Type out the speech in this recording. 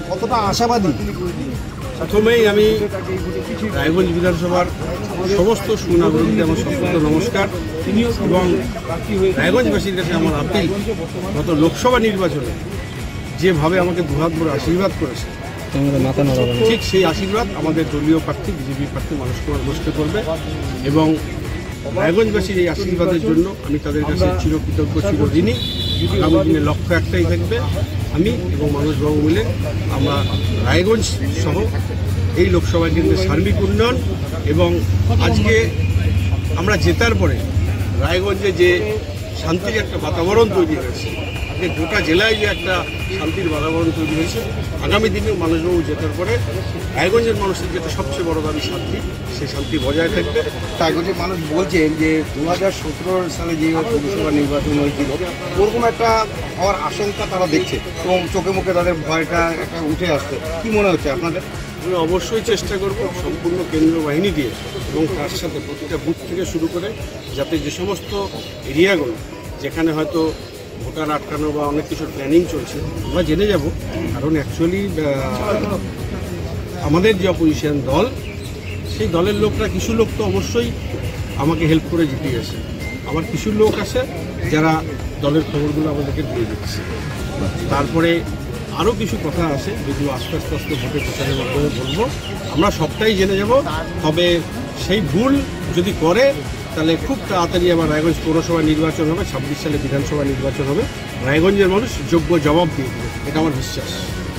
কতটা আশাবাদী? প্রথমেই আমি রায়গঞ্জ বিধানসভার সমস্ত সুনাগরিকদের আমার সম্পূর্ণ নমস্কার এবং রায়গঞ্জবাসীর কাছে আমার আপিল, গত লোকসভা নির্বাচনে যেভাবে আমাকে দুহাত ভরে আশীর্বাদ করেছে, ঠিক সেই আশীর্বাদ আমাদের দলীয় প্রার্থী বিজেপি প্রার্থী মানস কুমার ঘোষকে করবে এবং রায়গঞ্জবাসীর এই আশীর্বাদের জন্য আমি তাদের কাছে চিরকৃতজ্ঞ, চিরদিনই। আগামী দিনে লক্ষ্য একটাই থাকবে, আমি এবং মানসবাবু মিলে আমরা রায়গঞ্জ সহ এই লোকসভা কেন্দ্রের সার্বিক উন্নয়ন এবং আজকে আমরা জেতার পরে রায়গঞ্জে যে শান্তির একটা বাতাবরণ তৈরি হয়েছে, গোটা জেলায় যে একটা শান্তির বাতাবরণ তৈরি হয়েছে, আগামী দিনেও মানসবাবু জেতার পরে রায়গঞ্জের মানুষের যেটা সবচেয়ে বড় দাবি শান্তি, সেই শান্তি বজায় থাকবে। রায়গঞ্জের মানুষ বলছেন যে 2017 সালে যে পৌরসভা নির্বাচন হয়েছিল ওরকম একটা হওয়ার আশঙ্কা তারা দেখছে এবং চোখে মুখে তাদের ভয়টা একটা উঠে আসছে। কি মনে হচ্ছে আপনাদের? আমি অবশ্যই চেষ্টা করব সম্পূর্ণ কেন্দ্র বাহিনী দিয়ে এবং তার সাথে প্রতিটা বুথ থেকে শুরু করে যাতে যে সমস্ত এরিয়াগুলো যেখানে হয়তো ভোটার আটকানো বা অনেক কিছুর প্ল্যানিং চলছে আমরা জেনে যাব। কারণ অ্যাকচুয়ালি আমাদের যে অপোজিশন দল, সেই দলের লোকরা কিছু লোক তো অবশ্যই আমাকে হেল্প করে জিতে গেছে, আবার কিছু লোক আছে যারা দলের খবরগুলো আমাদেরকে দিয়ে দিচ্ছে। তারপরে আরও কিছু কথা আছে যেগুলো আস্তে আস্তে ভোটের প্রচারের মাধ্যমে বলবো, আমরা সবটাই জেনে যাব। তবে সেই ভুল যদি করে তাহলে খুব তাড়াতাড়ি আবার রায়গঞ্জ পৌরসভা নির্বাচন হবে, 26 সালে বিধানসভা নির্বাচন হবে, রায়গঞ্জের মানুষ যোগ্য জবাব দিয়ে দেবে, এটা আমার বিশ্বাস।